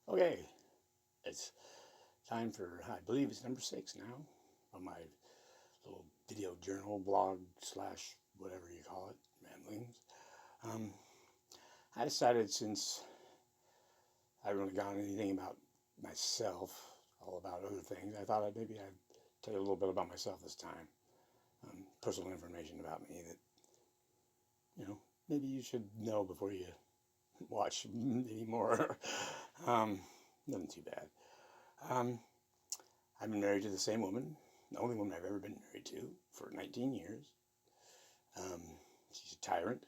Okay, it's time for, I believe it's number 6 now, on my little video journal, blog, slash, whatever you call it, ramblings. Um, I decided, since I haven't really gone anything about myself, all about other things, I thought I'd tell you a little bit about myself this time. Personal information about me that, maybe you should know before you watch any more. um, Nothing too bad. Um, I've been married to the same woman, the only woman I've ever been married to, for 19 years. She's a tyrant.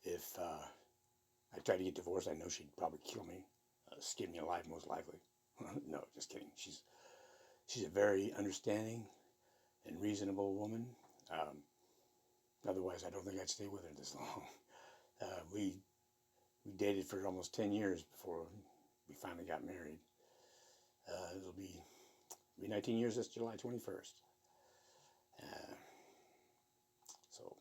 If I tried to get divorced, I know she'd probably kill me, skin me alive, most likely. No, just kidding. She's a very understanding and reasonable woman. Otherwise, I don't think I'd stay with her this long. We dated for almost 10 years before we finally got married. It'll be 19 years this July 21st. So,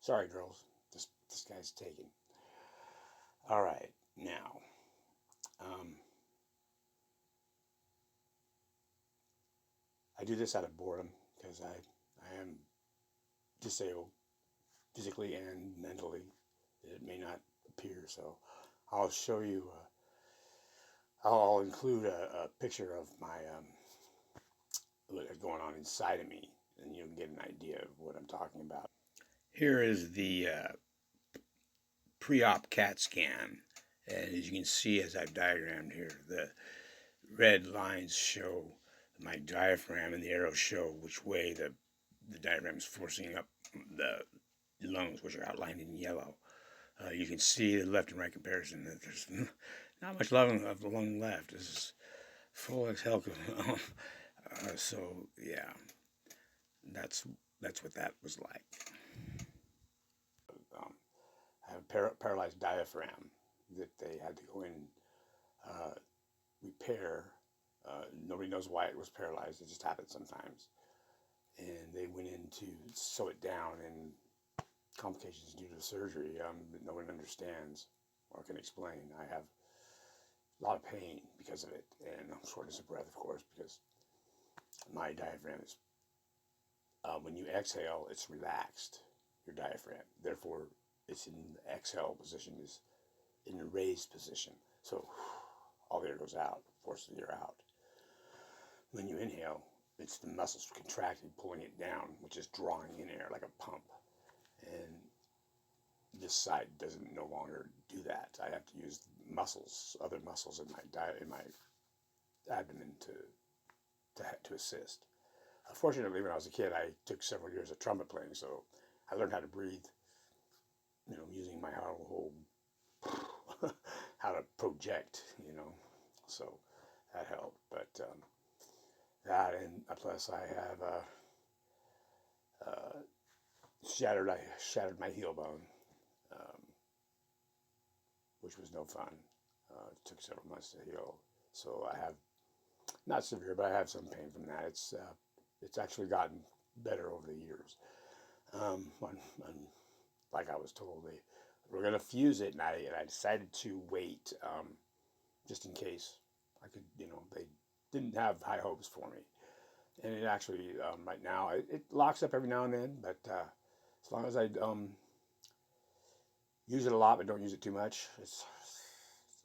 sorry, girls. This guy's taken. All right, now, I do this out of boredom because I am disabled physically and mentally. It may not appear, so I'll show you. I'll include a picture of my what's going on inside of me, and you'll get an idea of what I'm talking about. Here is the pre-op CAT scan, and as you can see, as I've diagrammed here, the red lines show my diaphragm, and the arrows show which way the diaphragm is forcing up the lungs, which are outlined in yellow. You can see the left and right comparison that there's not much lung of the lung left. This is full as hell. So yeah, that's what that was like. I have a paralyzed diaphragm that they had to go in and repair. Nobody knows why it was paralyzed. It just happens sometimes. And they went in to sew it down, and complications due to surgery that no one understands or can explain. I have a lot of pain because of it, and shortness of breath, of course, because my diaphragm is, when you exhale, it's relaxed, your diaphragm. Therefore, it's in the exhale position, is in the raised position. So all the air goes out, forces the air out. When you inhale, it's the muscles contracting, pulling it down, which is drawing in air like a pump. And this side doesn't no longer do that. I have to use muscles, other muscles in my abdomen to assist. Fortunately, when I was a kid, I took several years of trumpet playing, so I learned how to breathe, using my whole how to project, so that helped. But that, and plus I have I shattered my heel bone, which was no fun. It took several months to heal, so I have, not severe, but I have some pain from that. It's actually gotten better over the years. Like I was told, they were going to fuse it, and I decided to wait, just in case I could, they didn't have high hopes for me. And it actually, right now, it locks up every now and then, but as long as I use it a lot but don't use it too much, it's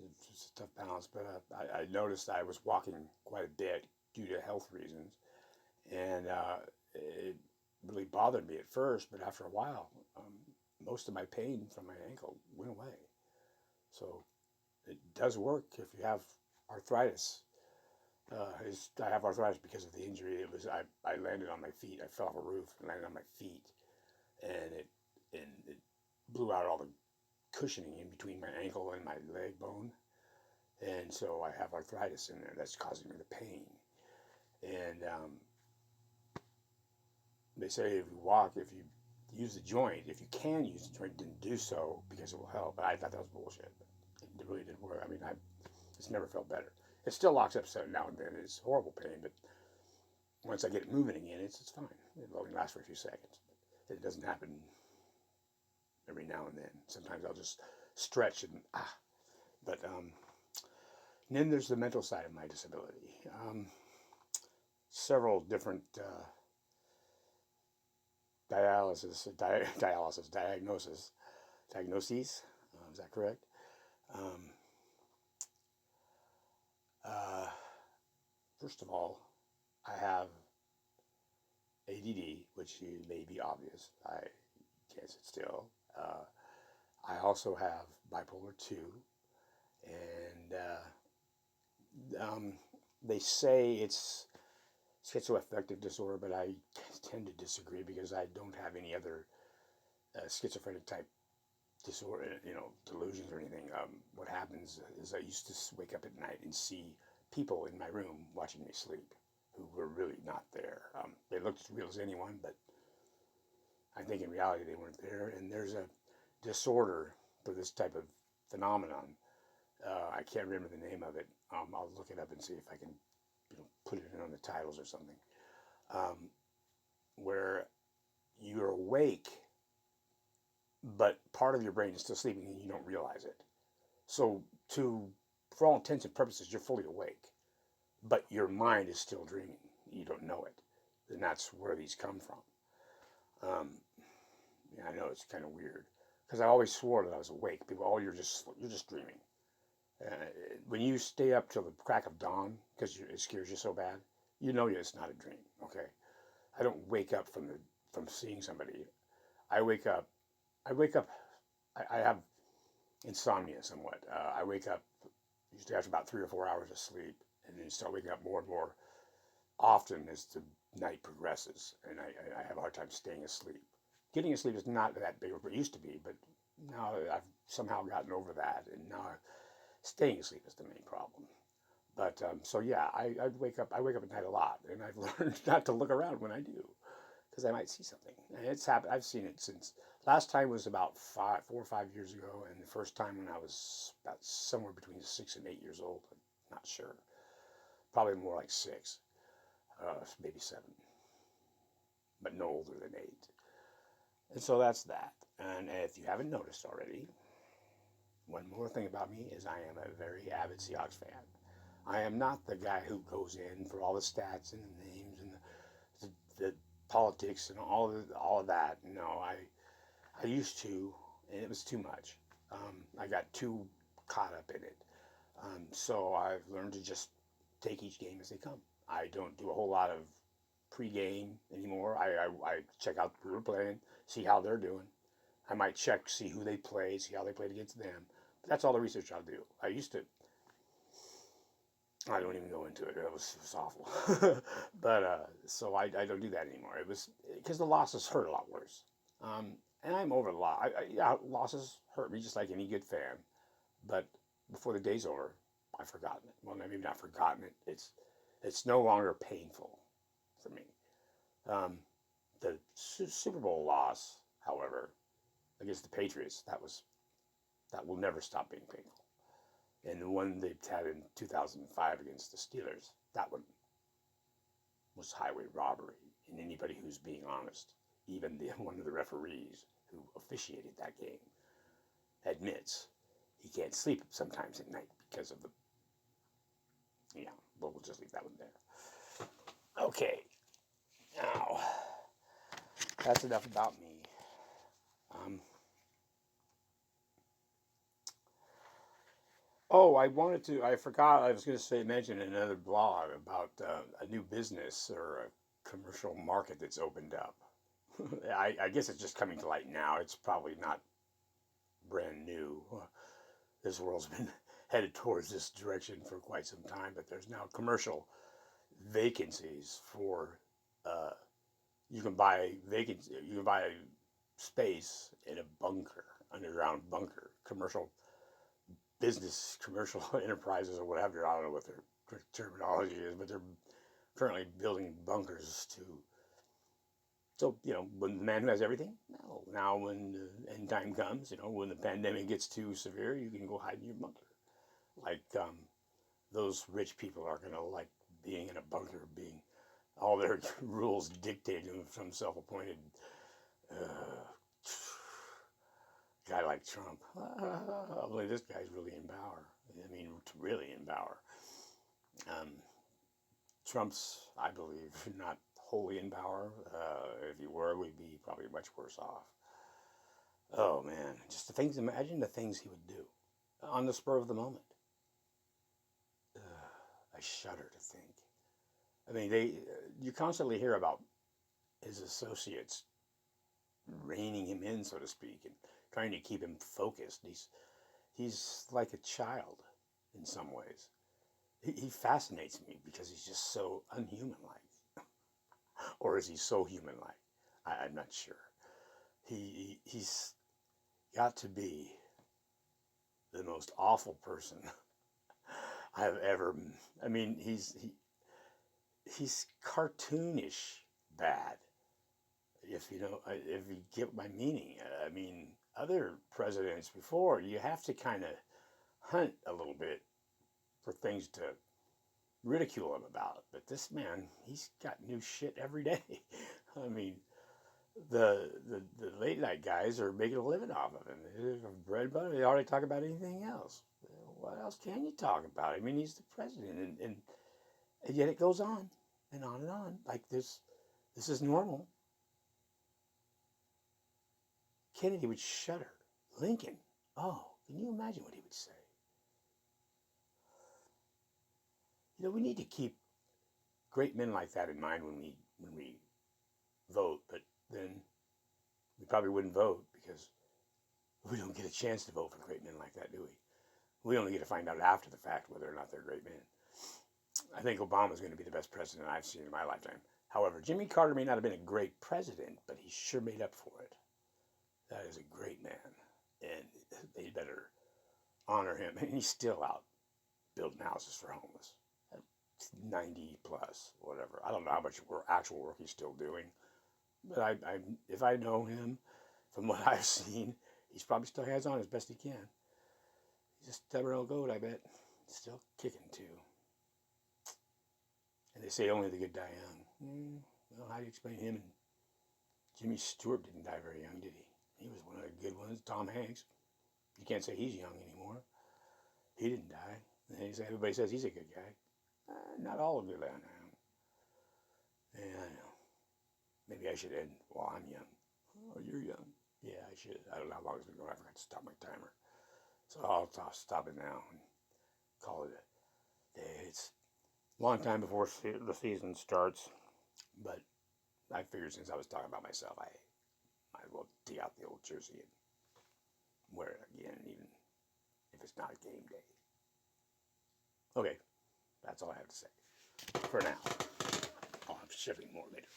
a tough balance. But I noticed I was walking quite a bit due to health reasons, and it really bothered me at first, but after a while, most of my pain from my ankle went away. So it does work if you have arthritis. I have arthritis because of the injury. I landed on my feet. I fell off a roof and landed on my feet, and it blew out all the cushioning in between my ankle and my leg bone, and so I have arthritis in there that's causing me the pain. And they say if you use the joint, if you can use the joint, then do so because it will help. But I thought that was bullshit. It really didn't work. I mean, it's never felt better. It still locks up now and then. It's horrible pain, but once I get it moving again, it's fine. It only lasts for a few seconds. It doesn't happen every now and then. Sometimes I'll just stretch and But And then there's the mental side of my disability. Several different diagnoses. Is that correct? Um, uh, First of all, I have ADD, which may be obvious. I can't sit still. I also have bipolar 2, and they say it's schizoaffective disorder, but I tend to disagree because I don't have any other schizophrenic type disorder, delusions or anything. What happens is I used to wake up at night and see people in my room watching me sleep who were really not there. They looked as real as anyone, but I think in reality they weren't there. And there's a disorder for this type of phenomenon. I can't remember the name of it. I'll look it up and see if I can, put it in on the titles or something. Where you're awake, but part of your brain is still sleeping and you don't realize it. So, for all intents and purposes, you're fully awake, but your mind is still dreaming. You don't know it, and that's where these come from. Yeah, I know it's kind of weird because I always swore that I was awake. People, oh, you're just dreaming. When you stay up till the crack of dawn because it scares you so bad, you know it's not a dream. Okay, I don't wake up from seeing somebody. I wake up. I have insomnia somewhat. I wake up usually after about 3 or 4 hours of sleep, and then start waking up more and more often as the night progresses, and I have a hard time staying asleep. Getting asleep is not that big of it used to be, but now I've somehow gotten over that, and now staying asleep is the main problem. But so yeah, I wake up at night a lot, and I've learned not to look around when I do, because I might see something. And it's happened. I've seen it since last time was about 4 or 5 years ago, and the first time when I was about somewhere between 6 and 8 years old. I'm not sure. Probably more like 6, maybe 7, but no older than 8. And so that's that. And if you haven't noticed already, one more thing about me is I am a very avid Seahawks fan. I am not the guy who goes in for all the stats and the names and the politics and all of that. No, I used to, and it was too much. I got too caught up in it. So I've learned to just take each game as they come. I don't do a whole lot of pre-game anymore. I check out who we're playing, see how they're doing. I might see who they play, see how they played against them. But that's all the research I'll do. I used to. I don't even go into it. It was awful. But so I don't do that anymore. It was because the losses hurt a lot worse. And I'm over the loss. Yeah, losses hurt me just like any good fan. But before the day's over, I've forgotten it. Well, maybe not forgotten it. It's no longer painful for me. The Super Bowl loss, however, against the Patriots, that will never stop being painful. And the one they had in 2005 against the Steelers, that one was highway robbery. And anybody who's being honest, even one of the referees who officiated that game, admits he can't sleep sometimes at night because of but we'll just leave that one there. Okay, now, that's enough about me. I forgot, I was going to mention another blog about a new business or a commercial market that's opened up. I guess it's just coming to light now. It's probably not brand new. This world's been headed towards this direction for quite some time, but there's now commercial vacancies for, you can buy space in a bunker, underground bunker, commercial enterprises or whatever. I don't know what their terminology is, but they're currently building bunkers so, when the man who has everything, no. Now when the end time comes, when the pandemic gets too severe, you can go hide in your bunker. Like, those rich people are going to like being in a bunker, being all their rules dictated from some self-appointed A guy like Trump, I believe this guy's really in power. I mean, really in power. Um, Trump's, I believe, not wholly in power. If he were, we'd be probably much worse off. Oh man, just the things. Imagine the things he would do on the spur of the moment. I shudder to think. I mean, you constantly hear about his associates reining him in, so to speak, and trying to keep him focused. He's like a child in some ways. He fascinates me because he's just so unhuman-like. Or is he so human-like? I'm not sure. He's got to be the most awful person I've ever. I mean, he's cartoonish bad. If you get my meaning. I mean, other presidents before, you have to kind of hunt a little bit for things to ridicule him about. But this man, he's got new shit every day. I mean, the late night guys are making a living off of him. They're bread and butter. They already talk about anything else. What else can you talk about? I mean, he's the president, and yet it goes on and on and on. Like this is normal. Kennedy would shudder. Lincoln, oh, can you imagine what he would say? You know, we need to keep great men like that in mind when we vote, but then we probably wouldn't vote because we don't get a chance to vote for great men like that, do we? We only get to find out after the fact whether or not they're great men. I think Obama's going to be the best president I've seen in my lifetime. However, Jimmy Carter may not have been a great president, but he sure made up for it. That is a great man, and they better honor him. And he's still out building houses for homeless. 90 plus, whatever. I don't know how much actual work he's still doing, but if I know him from what I've seen, he's probably still hands on as best he can. He's a stubborn old goat, I bet. Still kicking too. And they say only the good die young. Well, how do you explain him? And Jimmy Stewart didn't die very young, did he? He was one of the good ones. Tom Hanks. You can't say he's young anymore. He didn't die. And everybody says he's a good guy. Not all of you there now. Yeah, I know. Maybe I should end while I'm young. Oh, you're young. Yeah, I should. I don't know how long it's been going. I forgot to stop my timer. So I'll stop it now and call it a day. It's a long time before the season starts, but I figured since I was talking about myself, I might as well dig out the old jersey and wear it again, even if it's not a game day. Okay, that's all I have to say for now. Oh, I'm shipping more later.